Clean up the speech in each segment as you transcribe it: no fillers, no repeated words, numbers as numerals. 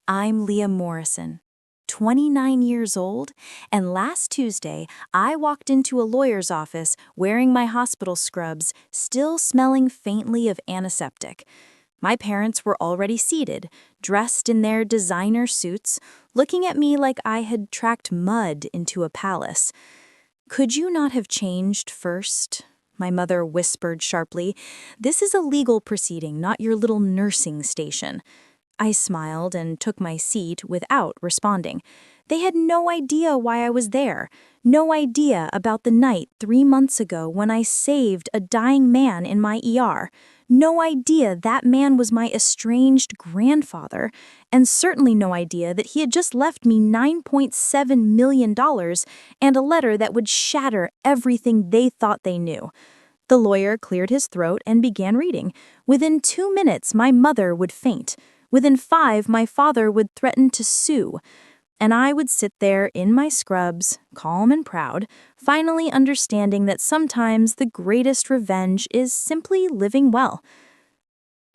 I'm Leah Morrison, 29 years old, and last Tuesday I walked into a lawyer's office wearing my hospital scrubs, still smelling faintly of antiseptic. My parents were already seated, dressed in their designer suits, looking at me like I had tracked mud into a palace. "Could you not have changed first?" My mother whispered sharply. "This is a legal proceeding, not your little nursing station." I smiled and took my seat without responding. They had no idea why I was there, no idea about the night 3 months ago when I saved a dying man in my ER, no idea that man was my estranged grandfather, and certainly no idea that he had just left me $9.7 million and a letter that would shatter everything they thought they knew. The lawyer cleared his throat and began reading. Within 2 minutes, my mother would faint. Within 5, my father would threaten to sue, and I would sit there in my scrubs, calm and proud, finally understanding that sometimes the greatest revenge is simply living well.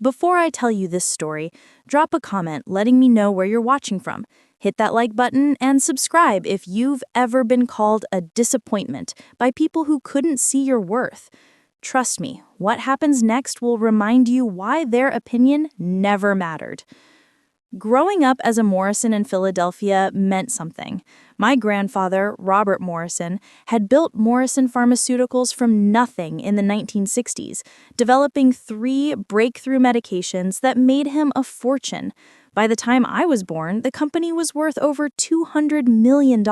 Before I tell you this story, drop a comment letting me know where you're watching from. Hit that like button and subscribe if you've ever been called a disappointment by people who couldn't see your worth. Trust me, what happens next will remind you why their opinion never mattered. Growing up as a Morrison in Philadelphia meant something. My grandfather, Robert Morrison, had built Morrison Pharmaceuticals from nothing in the 1960s, developing 3 breakthrough medications that made him a fortune. By the time I was born, the company was worth over $200 million,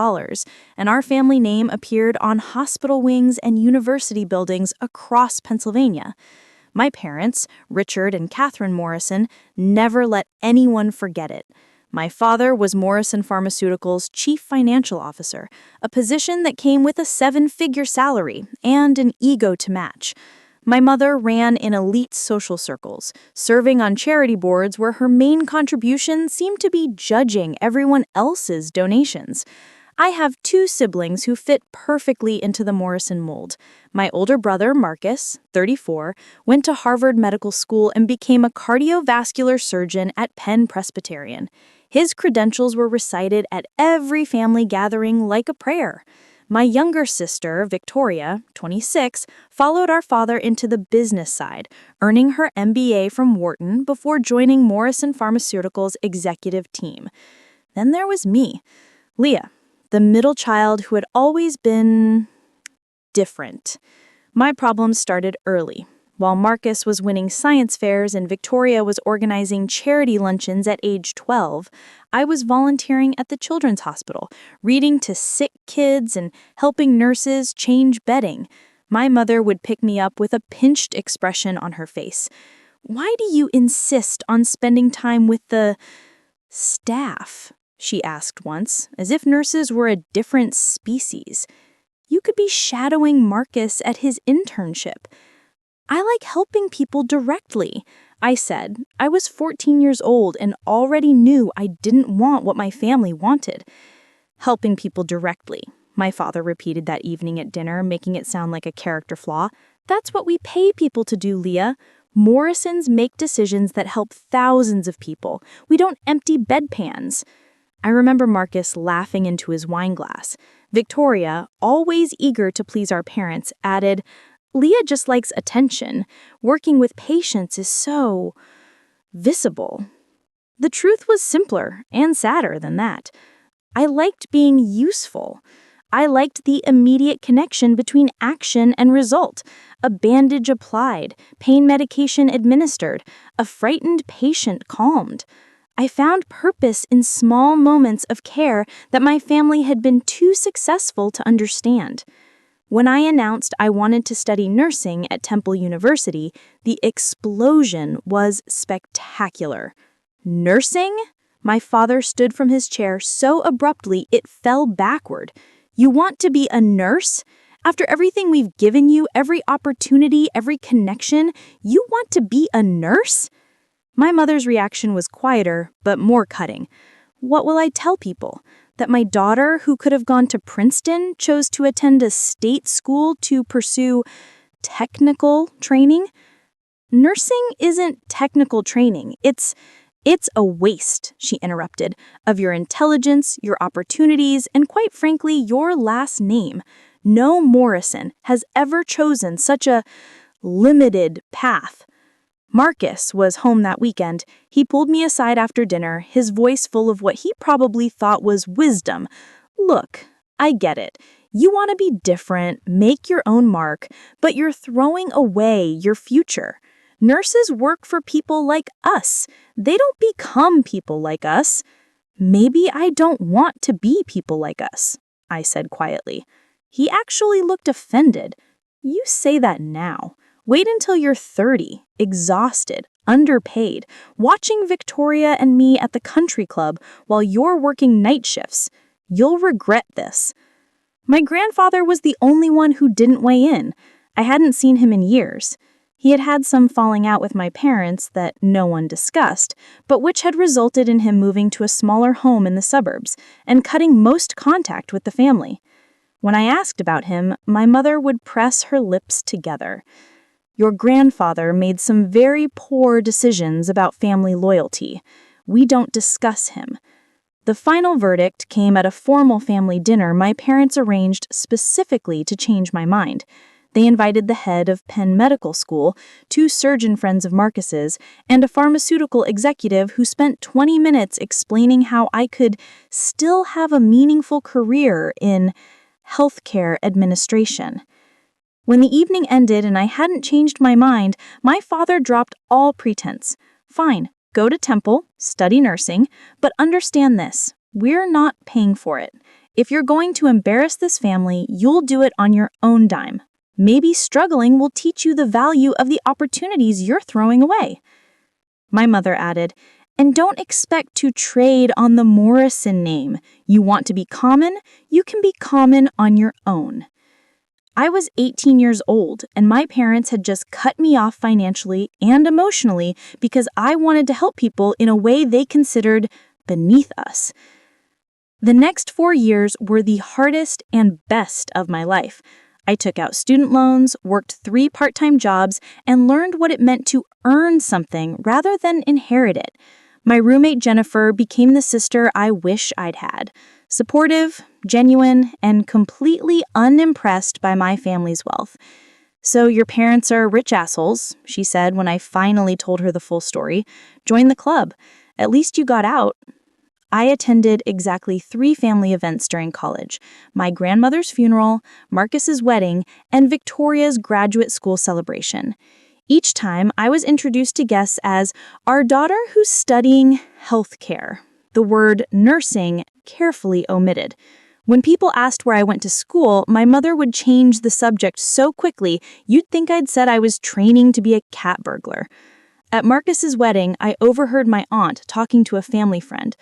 and our family name appeared on hospital wings and university buildings across Pennsylvania. My parents, Richard and Catherine Morrison, never let anyone forget it. My father was Morrison Pharmaceuticals' chief financial officer, a position that came with a 7-figure salary and an ego to match. My mother ran in elite social circles, serving on charity boards where her main contribution seemed to be judging everyone else's donations. I have 2 siblings who fit perfectly into the Morrison mold. My older brother, Marcus, 34, went to Harvard Medical School and became a cardiovascular surgeon at Penn Presbyterian. His credentials were recited at every family gathering like a prayer. My younger sister, Victoria, 26, followed our father into the business side, earning her MBA from Wharton before joining Morrison Pharmaceuticals' executive team. Then there was me, Leah, the middle child who had always been different. My problems started early. While Marcus was winning science fairs and Victoria was organizing charity luncheons at age 12, I was volunteering at the Children's Hospital, reading to sick kids and helping nurses change bedding. My mother would pick me up with a pinched expression on her face. "Why do you insist on spending time with the staff?" she asked once, as if nurses were a different species. "You could be shadowing Marcus at his internship." "I like helping people directly," I said. I was 14 years old and already knew I didn't want what my family wanted. "Helping people directly," my father repeated that evening at dinner, making it sound like a character flaw. "That's what we pay people to do, Leah. Morrisons make decisions that help thousands of people. We don't empty bedpans." I remember Marcus laughing into his wine glass. Victoria, always eager to please our parents, added, "Leah just likes attention. Working with patients is so visible." The truth was simpler and sadder than that. I liked being useful. I liked the immediate connection between action and result. A bandage applied, pain medication administered, a frightened patient calmed. I found purpose in small moments of care that my family had been too successful to understand. When I announced I wanted to study nursing at Temple University, the explosion was spectacular. "Nursing?" My father stood from his chair so abruptly it fell backward. "You want to be a nurse? After everything we've given you, every opportunity, every connection, you want to be a nurse?" My mother's reaction was quieter, but more cutting. "What will I tell people? That my daughter, who could have gone to Princeton, chose to attend a state school to pursue technical training?" "Nursing isn't technical training. It's "It's a waste," she interrupted, "of your intelligence, your opportunities, and quite frankly, your last name. No Morrison has ever chosen such a limited path." Marcus was home that weekend. He pulled me aside after dinner, his voice full of what he probably thought was wisdom. "Look, I get it. You want to be different, make your own mark, but you're throwing away your future. Nurses work for people like us. They don't become people like us." "Maybe I don't want to be people like us," I said quietly. He actually looked offended. "You say that now. Wait until you're 30, exhausted, underpaid, watching Victoria and me at the country club while you're working night shifts. You'll regret this." My grandfather was the only one who didn't weigh in. I hadn't seen him in years. He had had some falling out with my parents that no one discussed, but which had resulted in him moving to a smaller home in the suburbs and cutting most contact with the family. When I asked about him, my mother would press her lips together. "Your grandfather made some very poor decisions about family loyalty. We don't discuss him." The final verdict came at a formal family dinner my parents arranged specifically to change my mind. They invited the head of Penn Medical School, 2 surgeon friends of Marcus's, and a pharmaceutical executive who spent 20 minutes explaining how I could still have a meaningful career in healthcare administration. When the evening ended and I hadn't changed my mind, my father dropped all pretense. "Fine, go to Temple, study nursing, but understand this, we're not paying for it. If you're going to embarrass this family, you'll do it on your own dime. Maybe struggling will teach you the value of the opportunities you're throwing away." My mother added, "And don't expect to trade on the Morrison name. You want to be common? You can be common on your own." I was 18 years old, and my parents had just cut me off financially and emotionally because I wanted to help people in a way they considered beneath us. The next 4 years were the hardest and best of my life. I took out student loans, worked 3 part-time jobs, and learned what it meant to earn something rather than inherit it. My roommate Jennifer became the sister I wish I'd had. Supportive, genuine, and completely unimpressed by my family's wealth. "So your parents are rich assholes," she said when I finally told her the full story. "Join the club. At least you got out." I attended exactly 3 family events during college: my grandmother's funeral, Marcus's wedding, and Victoria's graduate school celebration. Each time, I was introduced to guests as "our daughter who's studying healthcare," the word nursing carefully omitted. When people asked where I went to school, my mother would change the subject so quickly, you'd think I'd said I was training to be a cat burglar. At Marcus's wedding, I overheard my aunt talking to a family friend.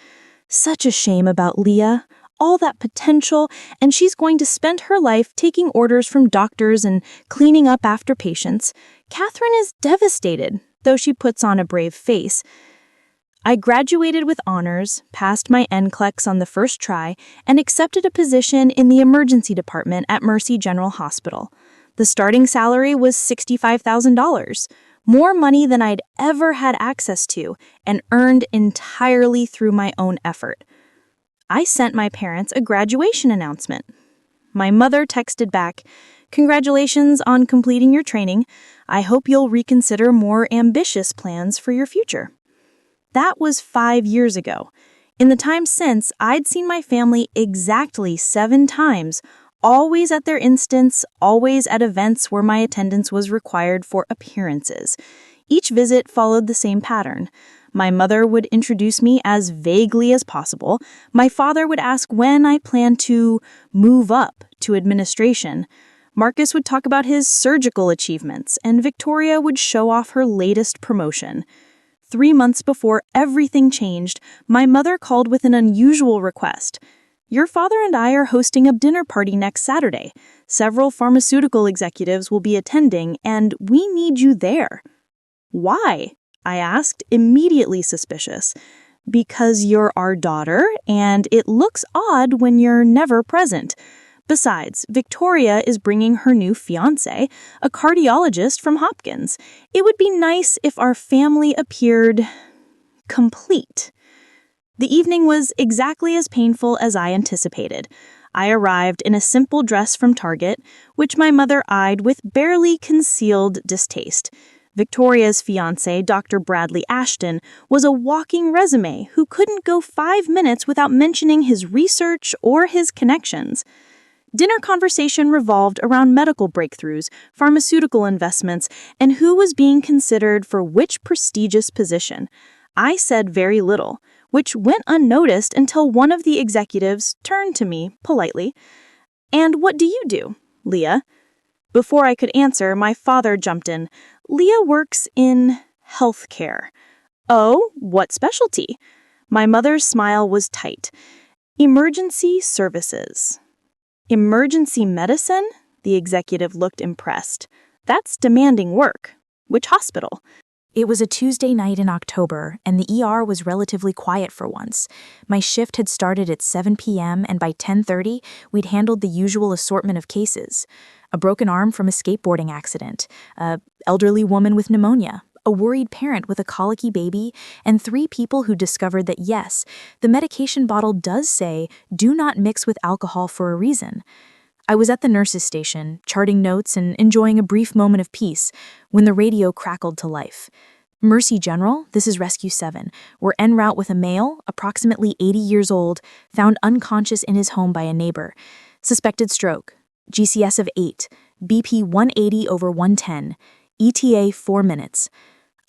"Such a shame about Leah. All that potential, and she's going to spend her life taking orders from doctors and cleaning up after patients. Catherine is devastated, though she puts on a brave face." I graduated with honors, passed my NCLEX on the first try, and accepted a position in the emergency department at Mercy General Hospital. The starting salary was $65,000, more money than I'd ever had access to, and earned entirely through my own effort. I sent my parents a graduation announcement. My mother texted back, "Congratulations on completing your training. I hope you'll reconsider more ambitious plans for your future." That was 5 years ago. In the time since, I'd seen my family exactly 7 times, always at their instance, always at events where my attendance was required for appearances. Each visit followed the same pattern. My mother would introduce me as vaguely as possible. My father would ask when I planned to move up to administration. Marcus would talk about his surgical achievements, and Victoria would show off her latest promotion. 3 months before everything changed, my mother called with an unusual request. "Your father and I are hosting a dinner party next Saturday. Several pharmaceutical executives will be attending, and we need you there." "Why?" I asked, immediately suspicious. "Because you're our daughter, and it looks odd when you're never present. Besides, Victoria is bringing her new fiancé, a cardiologist from Hopkins. It would be nice if our family appeared complete. The evening was exactly as painful as I anticipated. I arrived in a simple dress from Target, which my mother eyed with barely concealed distaste. Victoria's fiancé, Dr. Bradley Ashton, was a walking resume who couldn't go 5 minutes without mentioning his research or his connections. Dinner conversation revolved around medical breakthroughs, pharmaceutical investments, and who was being considered for which prestigious position. I said very little, which went unnoticed until one of the executives turned to me politely. "And what do you do, Leah?" Before I could answer, my father jumped in. "Leah works in healthcare." "Oh, what specialty?" My mother's smile was tight. "Emergency services." "Emergency medicine?" The executive looked impressed. "That's demanding work. Which hospital?" It was a Tuesday night in October, and the ER was relatively quiet for once. My shift had started at 7 p.m., and by 10:30, we'd handled the usual assortment of cases. A broken arm from a skateboarding accident, an elderly woman with pneumonia, a worried parent with a colicky baby, and 3 people who discovered that yes, the medication bottle does say, "Do not mix with alcohol," for a reason. I was at the nurse's station, charting notes and enjoying a brief moment of peace, when the radio crackled to life. "Mercy General, this is Rescue 7. We're en route with a male, approximately 80 years old, found unconscious in his home by a neighbor. Suspected stroke. GCS of 8. BP 180 over 110. ETA 4 minutes.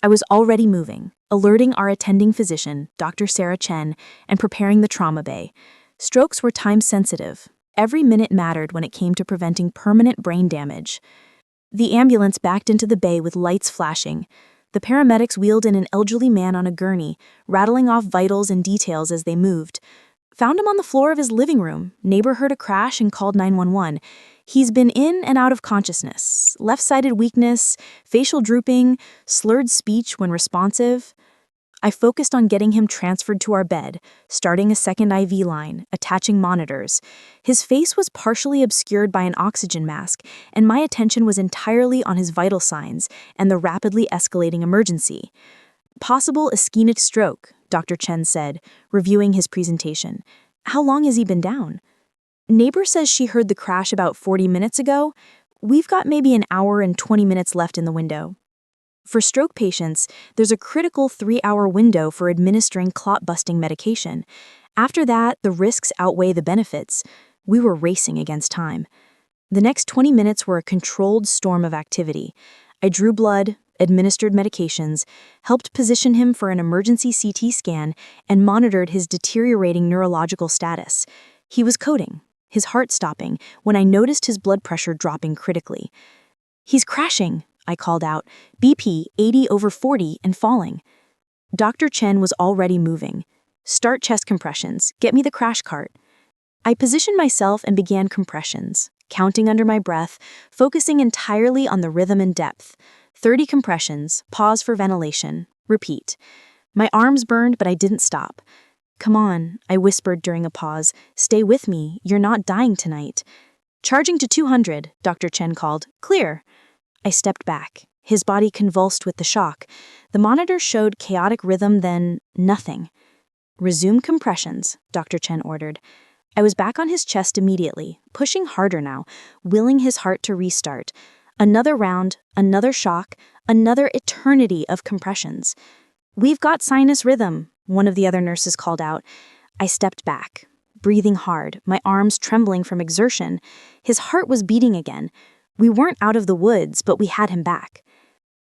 I was already moving, alerting our attending physician, Dr. Sarah Chen, and preparing the trauma bay. Strokes were time-sensitive. Every minute mattered when it came to preventing permanent brain damage. The ambulance backed into the bay with lights flashing. The paramedics wheeled in an elderly man on a gurney, rattling off vitals and details as they moved. Found him on the floor of his living room. Neighbor heard a crash and called 911. He's been in and out of consciousness, left-sided weakness, facial drooping, slurred speech when responsive. I focused on getting him transferred to our bed, starting a second IV line, attaching monitors. His face was partially obscured by an oxygen mask, and my attention was entirely on his vital signs and the rapidly escalating emergency. "Possible ischemic stroke," Dr. Chen said, reviewing his presentation. "How long has he been down?" "Neighbor says she heard the crash about 40 minutes ago. We've got maybe an hour and 20 minutes left in the window." For stroke patients, there's a critical 3-hour window for administering clot-busting medication. After that, the risks outweigh the benefits. We were racing against time. The next 20 minutes were a controlled storm of activity. I drew blood, administered medications, helped position him for an emergency CT scan, and monitored his deteriorating neurological status. He was coding, his heart stopping, when I noticed his blood pressure dropping critically. "He's crashing," I called out, "BP 80 over 40 and falling." Dr. Chen was already moving. "Start chest compressions. Get me the crash cart." I positioned myself and began compressions, counting under my breath, focusing entirely on the rhythm and depth. 30 compressions, pause for ventilation, repeat. My arms burned, but I didn't stop. "Come on," I whispered during a pause. "Stay with me. You're not dying tonight." "Charging to 200, Dr. Chen called. "Clear." I stepped back, his body convulsed with the shock. The monitor showed chaotic rhythm, then nothing. "Resume compressions," Dr. Chen ordered. I was back on his chest immediately, pushing harder now, willing his heart to restart. Another round, another shock, another eternity of compressions. "We've got sinus rhythm," one of the other nurses called out. I stepped back, breathing hard, my arms trembling from exertion. His heart was beating again. We weren't out of the woods, but we had him back.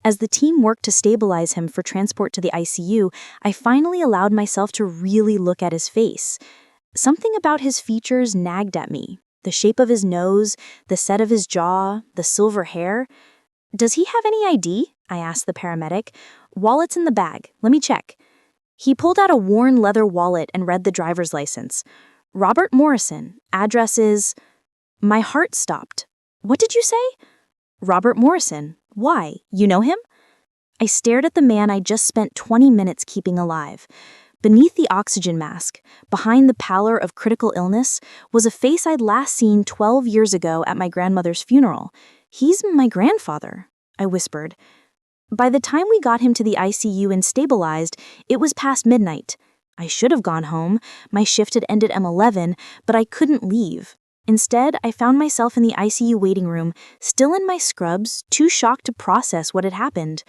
As the team worked to stabilize him for transport to the ICU, I finally allowed myself to really look at his face. Something about his features nagged at me. The shape of his nose, the set of his jaw, the silver hair. "Does he have any ID?" I asked the paramedic. "Wallet's in the bag. Let me check." He pulled out a worn leather wallet and read the driver's license. "Robert Morrison. Address is..." My heart stopped. "What did you say?" "Robert Morrison. Why? You know him?" I stared at the man I just spent 20 minutes keeping alive. Beneath the oxygen mask, behind the pallor of critical illness, was a face I'd last seen 12 years ago at my grandmother's funeral. "He's my grandfather," I whispered. By the time we got him to the ICU and stabilized, it was past midnight. I should have gone home. My shift had ended M11, but I couldn't leave. Instead, I found myself in the ICU waiting room, still in my scrubs, too shocked to process what had happened.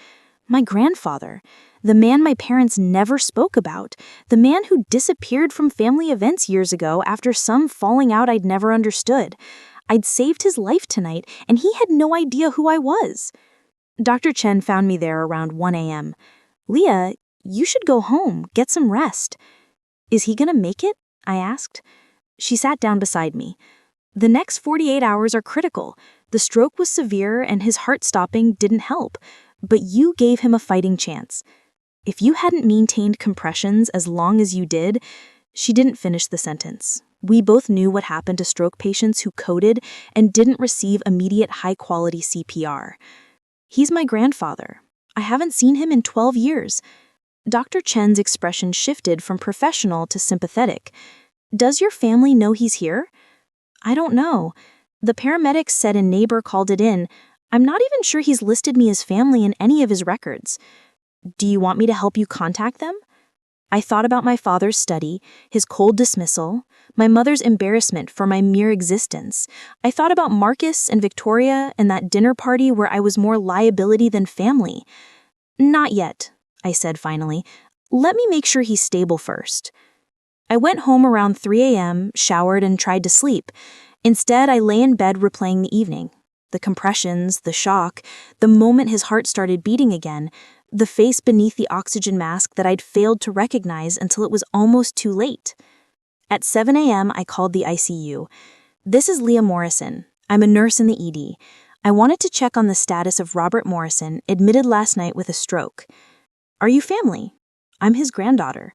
My grandfather, the man my parents never spoke about, the man who disappeared from family events years ago after some falling out I'd never understood. I'd saved his life tonight, and he had no idea who I was. Dr. Chen found me there around 1 a.m. "Leah, you should go home, get some rest." "Is he gonna make it?" I asked. She sat down beside me. "The next 48 hours are critical. The stroke was severe and his heart stopping didn't help, but you gave him a fighting chance. If you hadn't maintained compressions as long as you did..." She didn't finish the sentence. We both knew what happened to stroke patients who coded and didn't receive immediate high-quality CPR. "He's my grandfather. I haven't seen him in 12 years. Dr. Chen's expression shifted from professional to sympathetic. "Does your family know he's here?" "I don't know. The paramedics said a neighbor called it in. I'm not even sure he's listed me as family in any of his records. Do you want me to help you contact them?" I thought about my father's study, his cold dismissal, my mother's embarrassment for my mere existence. I thought about Marcus and Victoria and that dinner party where I was more liability than family. "Not yet," I said finally. "Let me make sure he's stable first." I went home around 3 a.m., showered, and tried to sleep. Instead, I lay in bed replaying the evening. The compressions, the shock, the moment his heart started beating again, the face beneath the oxygen mask that I'd failed to recognize until it was almost too late. At 7 a.m., I called the ICU. "This is Leah Morrison. I'm a nurse in the ED. I wanted to check on the status of Robert Morrison, admitted last night with a stroke." "Are you family?" "I'm his granddaughter."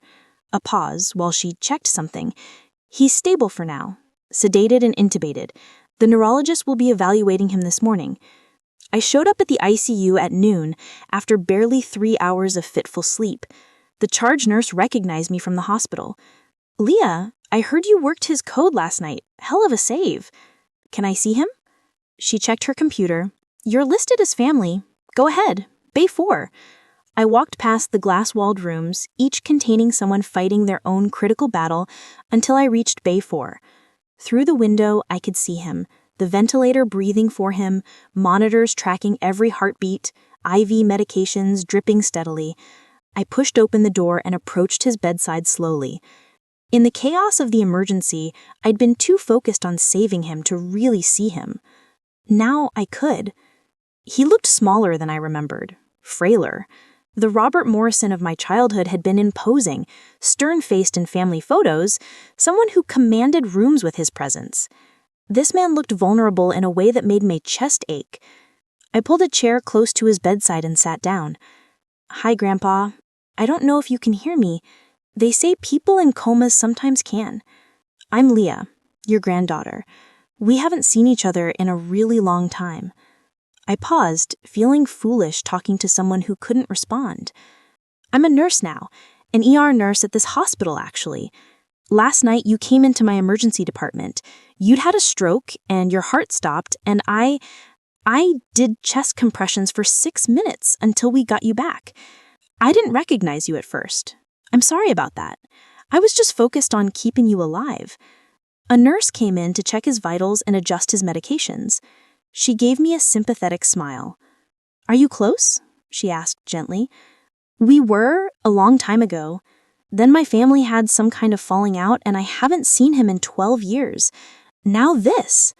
A pause while she checked something. "He's stable for now, sedated and intubated. The neurologist will be evaluating him this morning." I showed up at the ICU at noon after barely 3 hours of fitful sleep. The charge nurse recognized me from the hospital. "Leah, I heard you worked his code last night. Hell of a save." "Can I see him?" She checked her computer. "You're listed as family. Go ahead. Bay 4. I walked past the glass-walled rooms, each containing someone fighting their own critical battle, until I reached Bay 4. Through the window, I could see him, the ventilator breathing for him, monitors tracking every heartbeat, IV medications dripping steadily. I pushed open the door and approached his bedside slowly. In the chaos of the emergency, I'd been too focused on saving him to really see him. Now I could. He looked smaller than I remembered, frailer. The Robert Morrison of my childhood had been imposing, stern-faced in family photos, someone who commanded rooms with his presence. This man looked vulnerable in a way that made my chest ache. I pulled a chair close to his bedside and sat down. "Hi, Grandpa. I don't know if you can hear me. They say people in comas sometimes can. I'm Leah, your granddaughter. We haven't seen each other in a really long time." I paused, feeling foolish talking to someone who couldn't respond. "I'm a nurse now, an ER nurse at this hospital, actually. Last night you came into my emergency department. You'd had a stroke and your heart stopped, and I did chest compressions for 6 minutes until we got you back. I didn't recognize you at first. I'm sorry about that. I was just focused on keeping you alive." A nurse came in to check his vitals and adjust his medications. She gave me a sympathetic smile. "Are you close?" she asked gently. "We were, a long time ago. Then my family had some kind of falling out, and I haven't seen him in 12 years. Now this."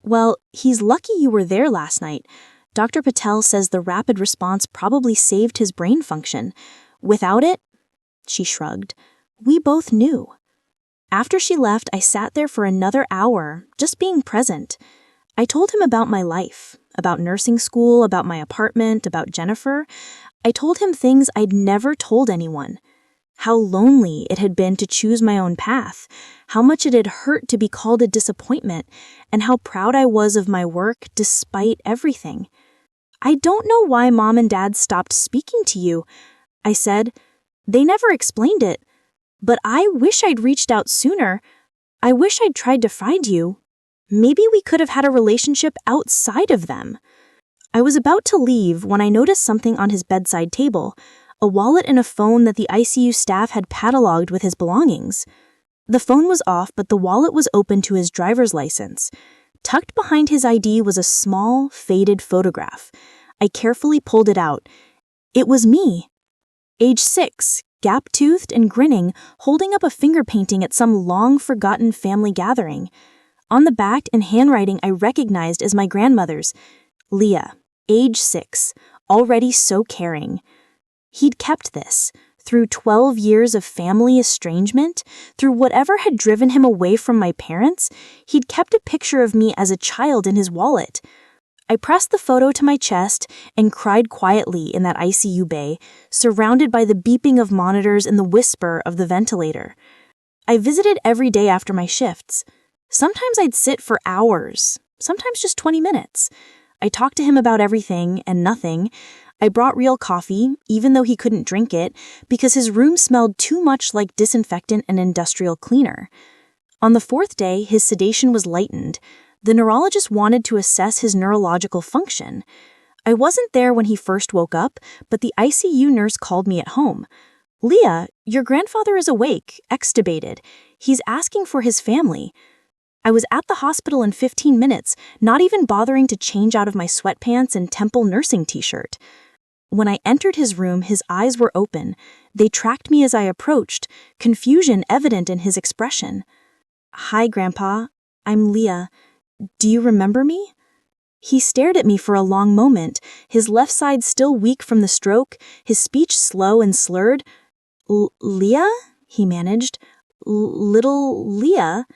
"Well, he's lucky you were there last night. Dr. Patel says the rapid response probably saved his brain function. Without it..." She shrugged. "We both knew." After she left, I sat there for another hour, just being present. I told him about my life, about nursing school, about my apartment, about Jennifer. I told him things I'd never told anyone. How lonely it had been to choose my own path, how much it had hurt to be called a disappointment, and how proud I was of my work despite everything. "I don't know why Mom and Dad stopped speaking to you," I said. "They never explained it. But I wish I'd reached out sooner. I wish I'd tried to find you. Maybe we could have had a relationship outside of them." I was about to leave when I noticed something on his bedside table, a wallet and a phone that the ICU staff had cataloged with his belongings. The phone was off, but the wallet was open to his driver's license. Tucked behind his ID was a small, faded photograph. I carefully pulled it out. It was me. Age 6, gap-toothed and grinning, holding up a finger painting at some long-forgotten family gathering. On the back, in handwriting I recognized as my grandmother's. Leah, age 6, already so caring. He'd kept this. Through 12 years of family estrangement, through whatever had driven him away from my parents, he'd kept a picture of me as a child in his wallet. I pressed the photo to my chest and cried quietly in that ICU bay, surrounded by the beeping of monitors and the whisper of the ventilator. I visited every day after my shifts. Sometimes I'd sit for hours, sometimes just 20 minutes. I talked to him about everything and nothing. I brought real coffee, even though he couldn't drink it, because his room smelled too much like disinfectant and industrial cleaner. On the 4th day, his sedation was lightened. The neurologist wanted to assess his neurological function. I wasn't there when he first woke up, but the ICU nurse called me at home. "Leah, your grandfather is awake, extubated. He's asking for his family." I was at the hospital in 15 minutes, not even bothering to change out of my sweatpants and Temple nursing t-shirt. When I entered his room, his eyes were open. They tracked me as I approached, confusion evident in his expression. "Hi, Grandpa. I'm Leah. Do you remember me?" He stared at me for a long moment, his left side still weak from the stroke, his speech slow and slurred. "Leah?" he managed. "Little Leah?"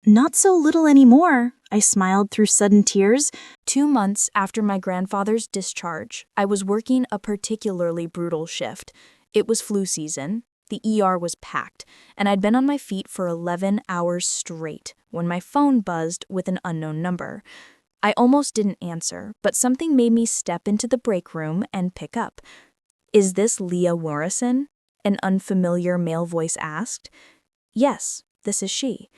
"Not so little anymore," I smiled through sudden tears. 2 months after my grandfather's discharge, I was working a particularly brutal shift. It was flu season, the ER was packed, and I'd been on my feet for 11 hours straight when my phone buzzed with an unknown number. I almost didn't answer, but something made me step into the break room and pick up. "Is this Leah Morrison?" an unfamiliar male voice asked. "Yes, this is she."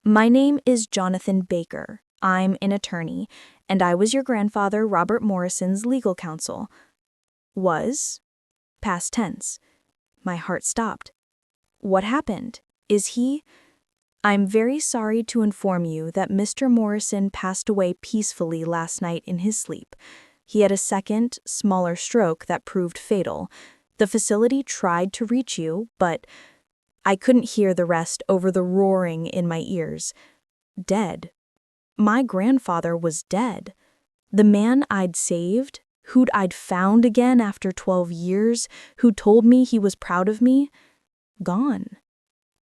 "My name is Jonathan Baker. I'm an attorney, and I was your grandfather Robert Morrison's legal counsel." Was? Past tense. My heart stopped. "What happened? Is he—" "I'm very sorry to inform you that Mr. Morrison passed away peacefully last night in his sleep. He had a second, smaller stroke that proved fatal. The facility tried to reach you, but—" I couldn't hear the rest over the roaring in my ears. Dead. My grandfather was dead. The man I'd saved, who'd I'd found again after 12 years, who told me he was proud of me, gone.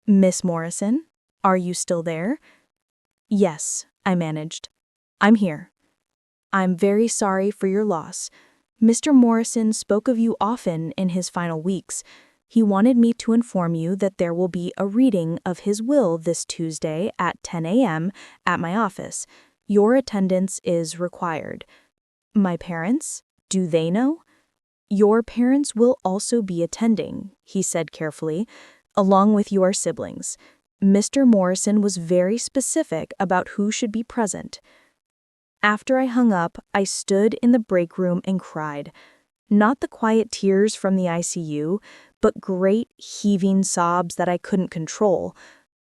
"Miss Morrison, are you still there?" "Yes," I managed. "I'm here. I'm very sorry for your loss. Mr. Morrison spoke of you often in his final weeks. He wanted me to inform you that there will be a reading of his will this Tuesday at 10 a.m. at my office. Your attendance is required." "My parents? Do they know?" "Your parents will also be attending," he said carefully, "along with your siblings. Mr. Morrison was very specific about who should be present." After I hung up, I stood in the break room and cried. Not the quiet tears from the ICU, but great, heaving sobs that I couldn't control.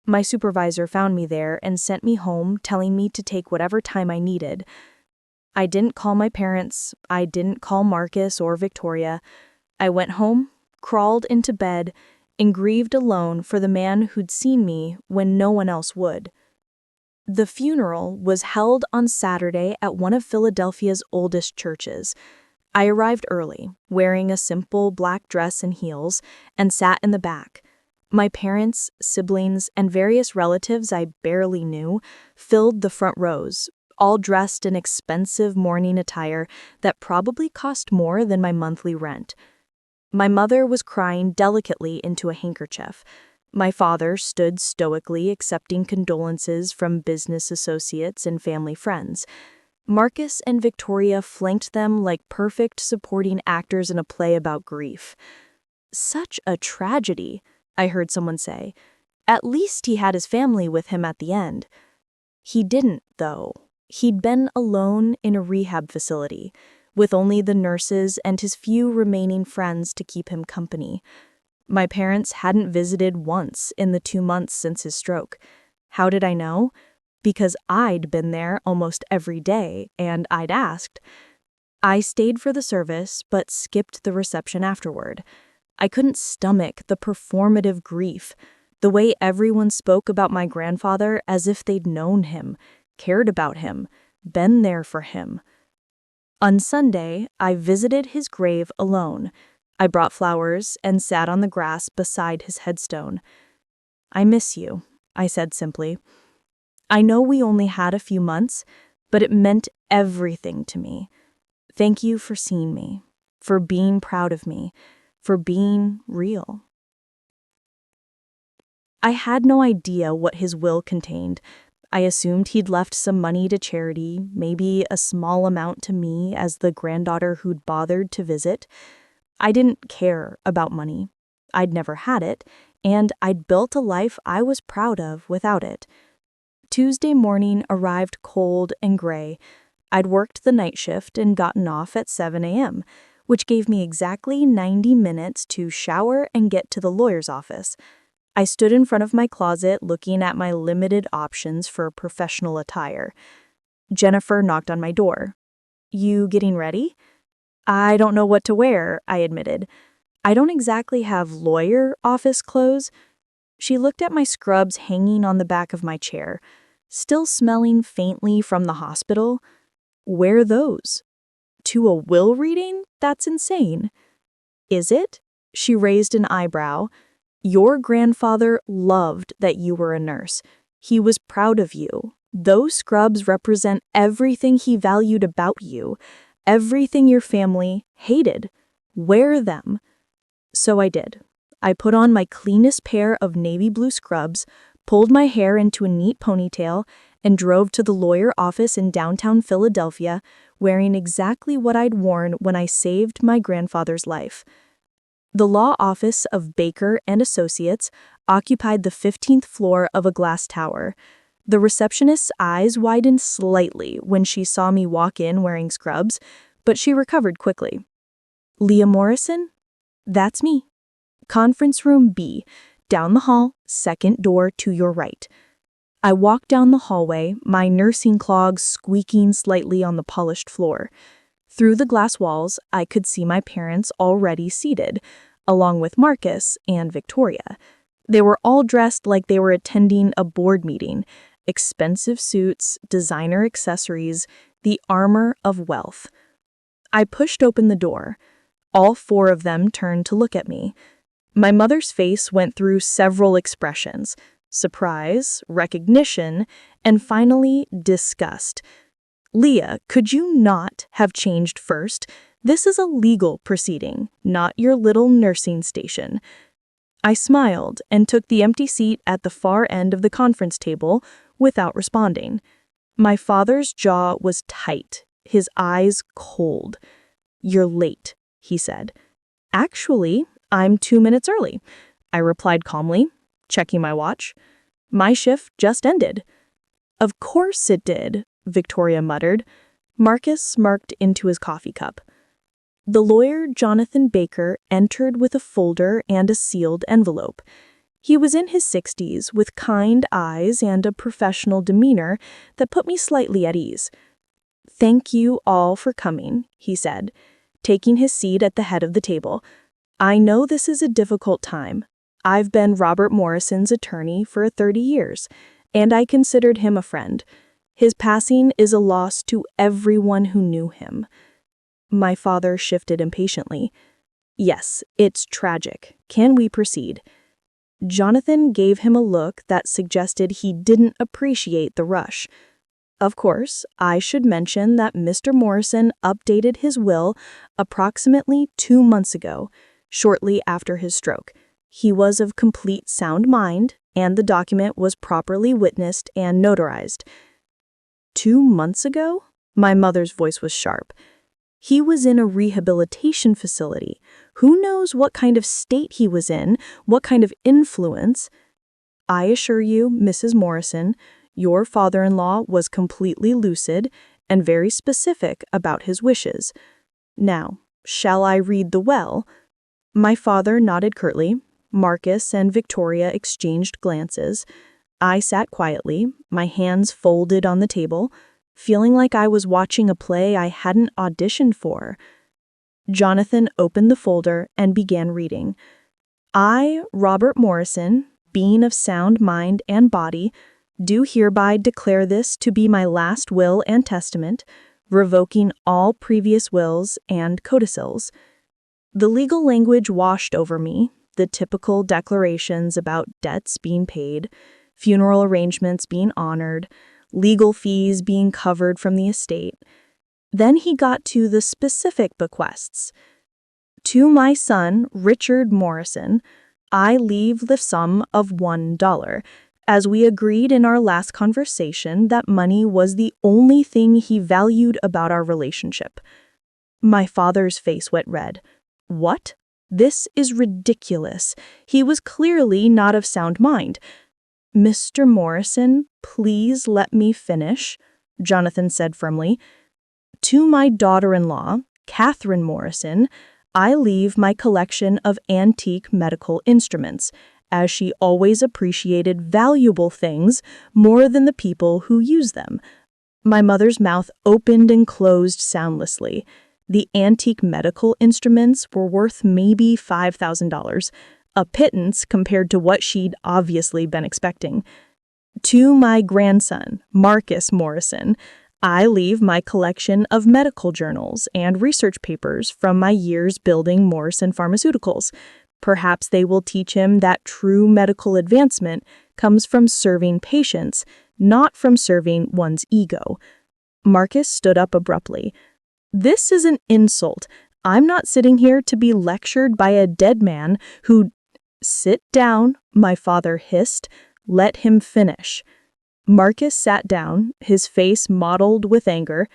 My supervisor found me there and sent me home, telling me to take whatever time I needed. I didn't call my parents. I didn't call Marcus or Victoria. I went home, crawled into bed, and grieved alone for the man who'd seen me when no one else would. The funeral was held on Saturday at one of Philadelphia's oldest churches. I arrived early, wearing a simple black dress and heels, and sat in the back. My parents, siblings, and various relatives I barely knew filled the front rows, all dressed in expensive mourning attire that probably cost more than my monthly rent. My mother was crying delicately into a handkerchief. My father stood stoically accepting condolences from business associates and family friends. Marcus and Victoria flanked them like perfect supporting actors in a play about grief. "Such a tragedy," I heard someone say. "At least he had his family with him at the end." He didn't, though. He'd been alone in a rehab facility. with only the nurses and his few remaining friends to keep him company. My parents hadn't visited once in the 2 months since his stroke. How did I know? Because I'd been there almost every day, and I'd asked. I stayed for the service, but skipped the reception afterward. I couldn't stomach the performative grief, the way everyone spoke about my grandfather as if they'd known him, cared about him, been there for him. On Sunday, I visited his grave alone. I brought flowers and sat on the grass beside his headstone. "I miss you," I said simply. "I know we only had a few months, but it meant everything to me. Thank you for seeing me, for being proud of me, for being real." I had no idea what his will contained. I assumed he'd left some money to charity, maybe a small amount to me as the granddaughter who'd bothered to visit. I didn't care about money. I'd never had it, and I'd built a life I was proud of without it. Tuesday morning arrived cold and gray. I'd worked the night shift and gotten off at 7 a.m., which gave me exactly 90 minutes to shower and get to the lawyer's office. I stood in front of my closet looking at my limited options for professional attire. Jennifer knocked on my door. "You getting ready?" "I don't know what to wear," I admitted. "I don't exactly have lawyer office clothes." She looked at my scrubs hanging on the back of my chair, still smelling faintly from the hospital. "Wear those." "To a will reading? That's insane." "Is it?" She raised an eyebrow. "Your grandfather loved that you were a nurse. He was proud of you. Those scrubs represent everything he valued about you, everything your family hated. Wear them." So I did. I put on my cleanest pair of navy blue scrubs, pulled my hair into a neat ponytail, and drove to the lawyer office in downtown Philadelphia, wearing exactly what I'd worn when I saved my grandfather's life. The law office of Baker and Associates occupied the 15th floor of a glass tower. The receptionist's eyes widened slightly when she saw me walk in wearing scrubs, but she recovered quickly. "Leah Morrison?" "That's me." "Conference room B, down the hall, second door to your right." I walked down the hallway, my nursing clogs squeaking slightly on the polished floor. Through the glass walls, I could see my parents already seated, along with Marcus and Victoria. They were all dressed like they were attending a board meeting. Expensive suits, designer accessories, the armor of wealth. I pushed open the door. All 4 of them turned to look at me. My mother's face went through several expressions: surprise, recognition, and finally disgust. "Leah, could you not have changed first? This is a legal proceeding, not your little nursing station." I smiled and took the empty seat at the far end of the conference table without responding. My father's jaw was tight, his eyes cold. "You're late," he said. "Actually, I'm 2 minutes early," I replied calmly, checking my watch. "My shift just ended." "Of course it did," Victoria muttered. Marcus smirked into his coffee cup. The lawyer, Jonathan Baker, entered with a folder and a sealed envelope. He was in his 60s, with kind eyes and a professional demeanor that put me slightly at ease. "Thank you all for coming," he said, taking his seat at the head of the table. "I know this is a difficult time. I've been Robert Morrison's attorney for 30 years, and I considered him a friend. His passing is a loss to everyone who knew him." My father shifted impatiently. "Yes, it's tragic. Can we proceed?" Jonathan gave him a look that suggested he didn't appreciate the rush. "Of course, I should mention that Mr. Morrison updated his will approximately 2 months ago, shortly after his stroke. He was of complete sound mind, and the document was properly witnessed and notarized." 2 months ago? My mother's voice was sharp. "He was in a rehabilitation facility. Who knows what kind of state he was in, what kind of influence?" "I assure you, Mrs. Morrison, your father-in-law was completely lucid and very specific about his wishes. Now, shall I read the will? My father nodded curtly. Marcus and Victoria exchanged glances. I sat quietly, my hands folded on the table, feeling like I was watching a play I hadn't auditioned for. Jonathan opened the folder and began reading. I, Robert Morrison, being of sound mind and body, do hereby declare this to be my last will and testament, revoking all previous wills and codicils. The legal language washed over me, the typical declarations about debts being paid, funeral arrangements being honored, legal fees being covered from the estate. Then he got to the specific bequests. To my son, Richard Morrison, I leave the sum of $1. As we agreed in our last conversation that money was the only thing he valued about our relationship. My father's face went red. What? This is ridiculous. He was clearly not of sound mind. Mr. Morrison, please let me finish, Jonathan said firmly. To my daughter-in-law, Catherine Morrison, I leave my collection of antique medical instruments, as she always appreciated valuable things more than the people who use them. My mother's mouth opened and closed soundlessly. The antique medical instruments were worth maybe $5,000, a pittance compared to what she'd obviously been expecting. To my grandson, Marcus Morrison, I leave my collection of medical journals and research papers from my years building Morrison Pharmaceuticals. Perhaps they will teach him that true medical advancement comes from serving patients, not from serving one's ego. Marcus stood up abruptly. This is an insult. I'm not sitting here to be lectured by a dead man who— Sit down, my father hissed. Let him finish. Marcus sat down, his face mottled with anger.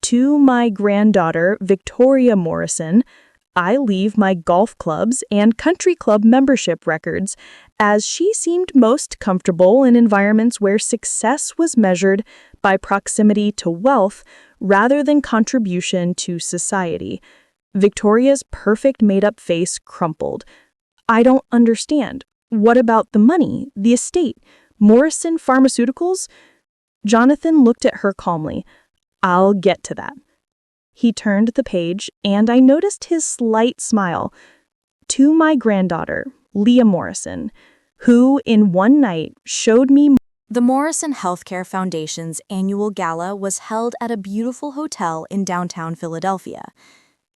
To my granddaughter, Victoria Morrison, I leave my golf clubs and country club membership records, as she seemed most comfortable in environments where success was measured by proximity to wealth rather than contribution to society. Victoria's perfect made-up face crumpled. I don't understand. What about the money, the estate, Morrison Pharmaceuticals? Jonathan looked at her calmly. I'll get to that. He turned the page, and I noticed his slight smile. To my granddaughter, Leah Morrison, who in one night showed me— The Morrison Healthcare Foundation's annual gala was held at a beautiful hotel in downtown Philadelphia.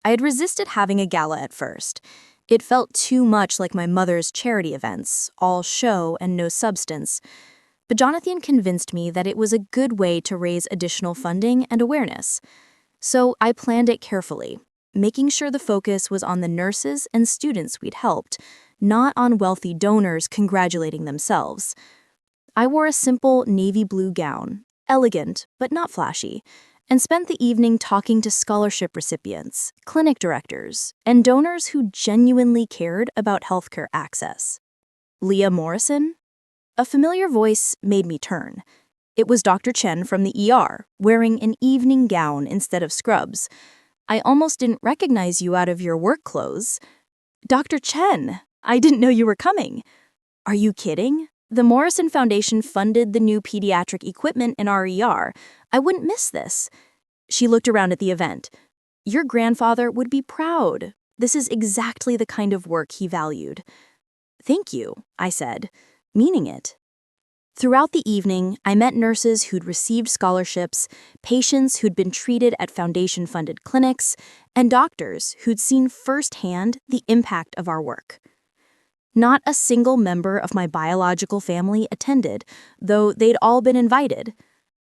I had resisted having a gala at first. It felt too much like my mother's charity events, all show and no substance. But Jonathan convinced me that it was a good way to raise additional funding and awareness. So I planned it carefully, making sure the focus was on the nurses and students we'd helped, not on wealthy donors congratulating themselves. I wore a simple navy blue gown, elegant but not flashy, and spent the evening talking to scholarship recipients, clinic directors, and donors who genuinely cared about healthcare access. Leah Morrison? A familiar voice made me turn. It was Dr. Chen from the ER, wearing an evening gown instead of scrubs. I almost didn't recognize you out of your work clothes. Dr. Chen, I didn't know you were coming. Are you kidding? The Morrison Foundation funded the new pediatric equipment in our ER. I wouldn't miss this. She looked around at the event. Your grandfather would be proud. This is exactly the kind of work he valued. Thank you, I said, meaning it. Throughout the evening, I met nurses who'd received scholarships, patients who'd been treated at foundation-funded clinics, and doctors who'd seen firsthand the impact of our work. Not a single member of my biological family attended, though they'd all been invited.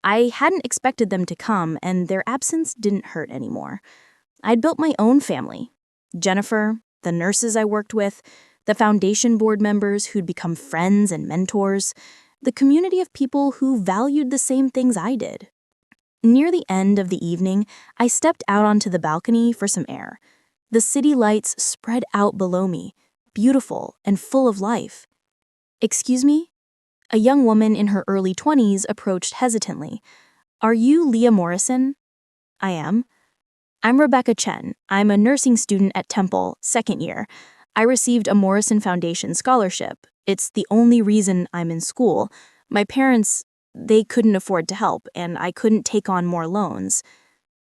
I hadn't expected them to come, and their absence didn't hurt anymore. I'd built my own family. Jennifer, the nurses I worked with, the foundation board members who'd become friends and mentors, the community of people who valued the same things I did. Near the end of the evening, I stepped out onto the balcony for some air. The city lights spread out below me, beautiful and full of life. Excuse me? A young woman in her early 20s approached hesitantly. Are you Leah Morrison? I am. I'm Rebecca Chen. I'm a nursing student at Temple, second year. I received a Morrison Foundation scholarship. It's the only reason I'm in school. My parents, they couldn't afford to help, and I couldn't take on more loans.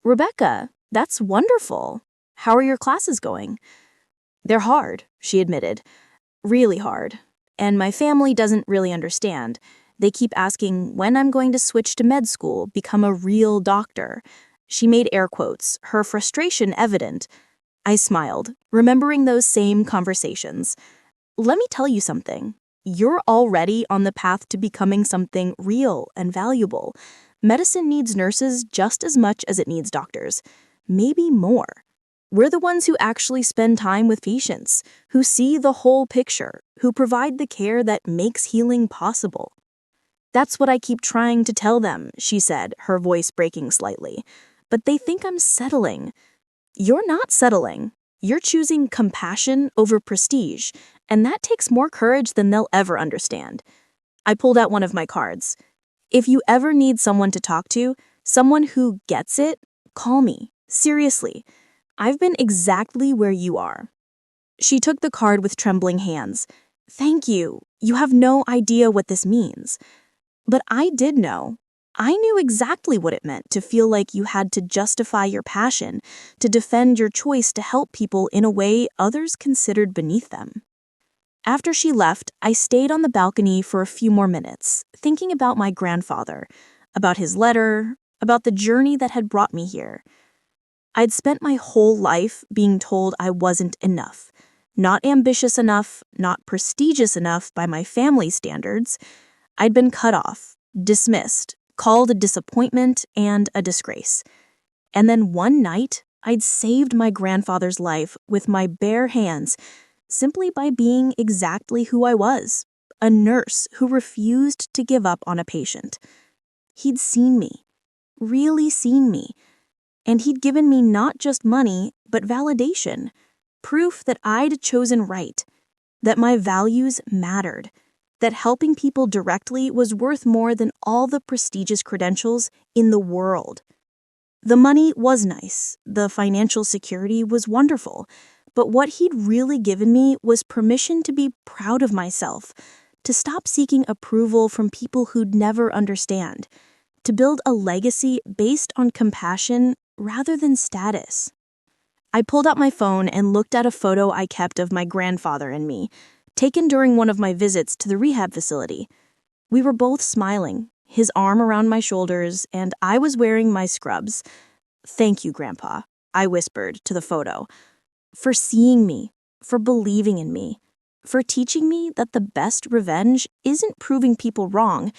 Rebecca, that's wonderful. How are your classes going? They're hard, she admitted. Really hard. And my family doesn't really understand. They keep asking when I'm going to switch to med school, become a real doctor. She made air quotes, her frustration evident. I smiled, remembering those same conversations. Let me tell you something. You're already on the path to becoming something real and valuable. Medicine needs nurses just as much as it needs doctors, maybe more. We're the ones who actually spend time with patients, who see the whole picture, who provide the care that makes healing possible. That's what I keep trying to tell them, she said, her voice breaking slightly. But they think I'm settling. You're not settling. You're choosing compassion over prestige, and that takes more courage than they'll ever understand. I pulled out one of my cards. If you ever need someone to talk to, someone who gets it, call me. Seriously. I've been exactly where you are. She took the card with trembling hands. Thank you. You have no idea what this means. But I did know. I knew exactly what it meant to feel like you had to justify your passion, to defend your choice to help people in a way others considered beneath them. After she left, I stayed on the balcony for a few more minutes, thinking about my grandfather, about his letter, about the journey that had brought me here. I'd spent my whole life being told I wasn't enough, not ambitious enough, not prestigious enough by my family's standards. I'd been cut off, dismissed, called a disappointment and a disgrace. And then one night, I'd saved my grandfather's life with my bare hands, simply by being exactly who I was, a nurse who refused to give up on a patient. He'd seen me, really seen me, and he'd given me not just money, but validation, proof that I'd chosen right, that my values mattered, that helping people directly was worth more than all the prestigious credentials in the world. The money was nice, the financial security was wonderful, but what he'd really given me was permission to be proud of myself, to stop seeking approval from people who'd never understand, to build a legacy based on compassion rather than status. I pulled out my phone and looked at a photo I kept of my grandfather and me, taken during one of my visits to the rehab facility. We were both smiling, his arm around my shoulders, and I was wearing my scrubs. Thank you, Grandpa, I whispered to the photo, for seeing me, for believing in me, for teaching me that the best revenge isn't proving people wrong,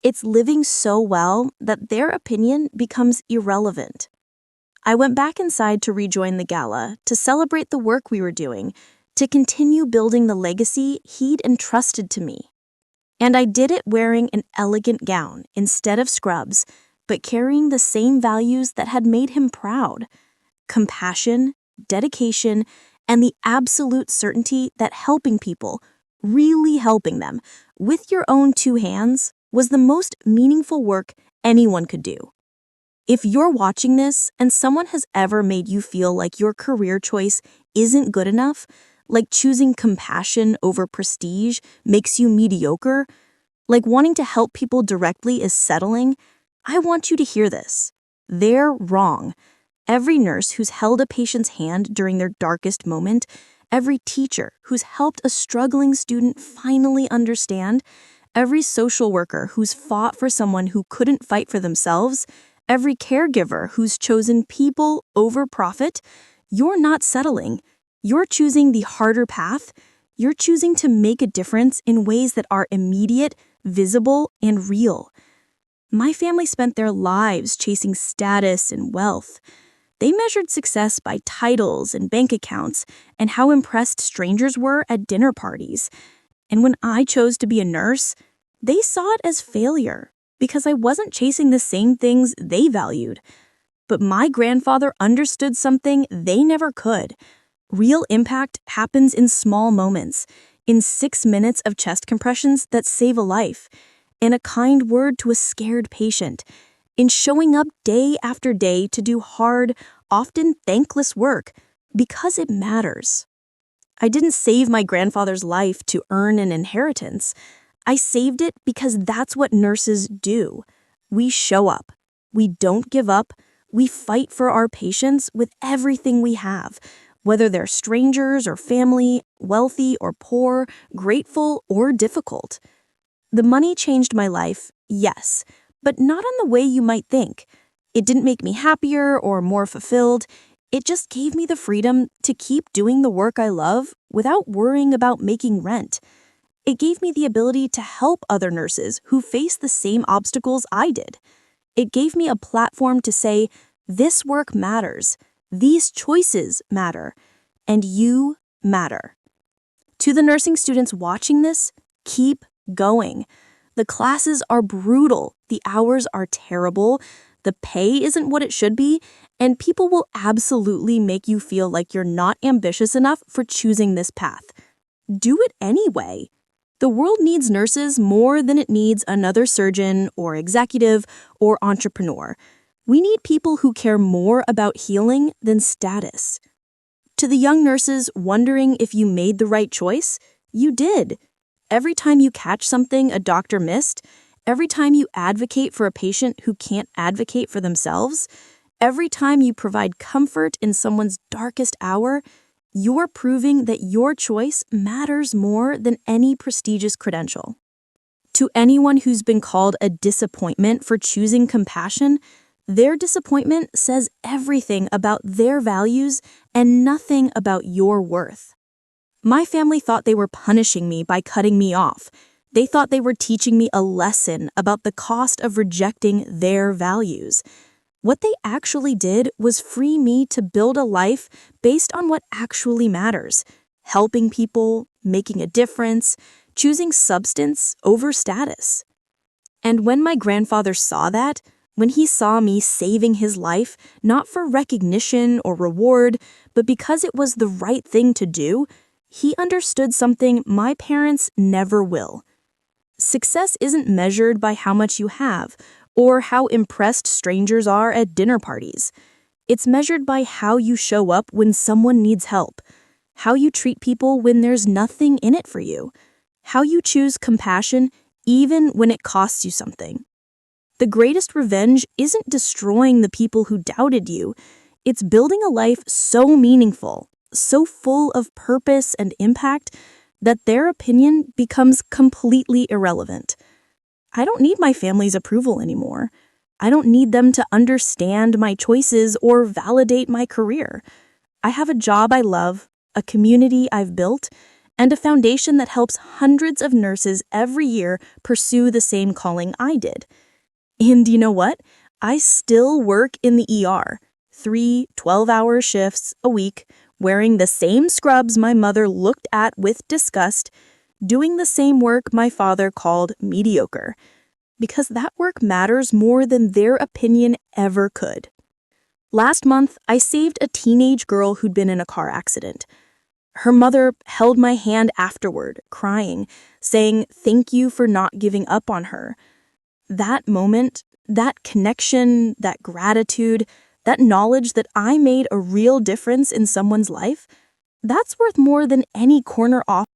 it's living so well that their opinion becomes irrelevant. I went back inside to rejoin the gala, to celebrate the work we were doing, to continue building the legacy he'd entrusted to me. And I did it wearing an elegant gown instead of scrubs, but carrying the same values that had made him proud: compassion, dedication, and the absolute certainty that helping people, really helping them, with your own two hands, was the most meaningful work anyone could do. If you're watching this and someone has ever made you feel like your career choice isn't good enough, like choosing compassion over prestige makes you mediocre, like wanting to help people directly is settling, I want you to hear this. They're wrong. Every nurse who's held a patient's hand during their darkest moment, every teacher who's helped a struggling student finally understand, every social worker who's fought for someone who couldn't fight for themselves, every caregiver who's chosen people over profit, you're not settling. You're choosing the harder path. You're choosing to make a difference in ways that are immediate, visible, and real. My family spent their lives chasing status and wealth. They measured success by titles and bank accounts and how impressed strangers were at dinner parties. And when I chose to be a nurse, they saw it as failure because I wasn't chasing the same things they valued. But my grandfather understood something they never could. Real impact happens in small moments, in 6 minutes of chest compressions that save a life, in a kind word to a scared patient, in showing up day after day to do hard, often thankless work because it matters. I didn't save my grandfather's life to earn an inheritance. I saved it because that's what nurses do. We show up. We don't give up. We fight for our patients with everything we have, whether they're strangers or family, wealthy or poor, grateful or difficult. The money changed my life, yes, but not in the way you might think. It didn't make me happier or more fulfilled. It just gave me the freedom to keep doing the work I love without worrying about making rent. It gave me the ability to help other nurses who face the same obstacles I did. It gave me a platform to say, this work matters, these choices matter, and you matter. To the nursing students watching this, keep going. The classes are brutal, the hours are terrible, the pay isn't what it should be, and people will absolutely make you feel like you're not ambitious enough for choosing this path. Do it anyway. The world needs nurses more than it needs another surgeon or executive or entrepreneur. We need people who care more about healing than status. To the young nurses wondering if you made the right choice, you did. Every time you catch something a doctor missed, every time you advocate for a patient who can't advocate for themselves, every time you provide comfort in someone's darkest hour, you're proving that your choice matters more than any prestigious credential. To anyone who's been called a disappointment for choosing compassion, their disappointment says everything about their values and nothing about your worth. My family thought they were punishing me by cutting me off. They thought they were teaching me a lesson about the cost of rejecting their values. What they actually did was free me to build a life based on what actually matters: helping people, making a difference, choosing substance over status. And when my grandfather saw that, when he saw me saving his life, not for recognition or reward, but because it was the right thing to do, he understood something my parents never will. Success isn't measured by how much you have or how impressed strangers are at dinner parties. It's measured by how you show up when someone needs help, how you treat people when there's nothing in it for you, how you choose compassion even when it costs you something. The greatest revenge isn't destroying the people who doubted you. It's building a life so meaningful, so full of purpose and impact, that their opinion becomes completely irrelevant. I don't need my family's approval anymore. I don't need them to understand my choices or validate my career. I have a job I love, a community I've built, and a foundation that helps hundreds of nurses every year pursue the same calling I did. And you know what? I still work in the ER, 3 12-hour shifts a week, wearing the same scrubs my mother looked at with disgust, doing the same work my father called mediocre, because that work matters more than their opinion ever could. Last month, I saved a teenage girl who'd been in a car accident. Her mother held my hand afterward, crying, saying thank you for not giving up on her. That moment, that connection, that gratitude, that knowledge that I made a real difference in someone's life, that's worth more than any corner office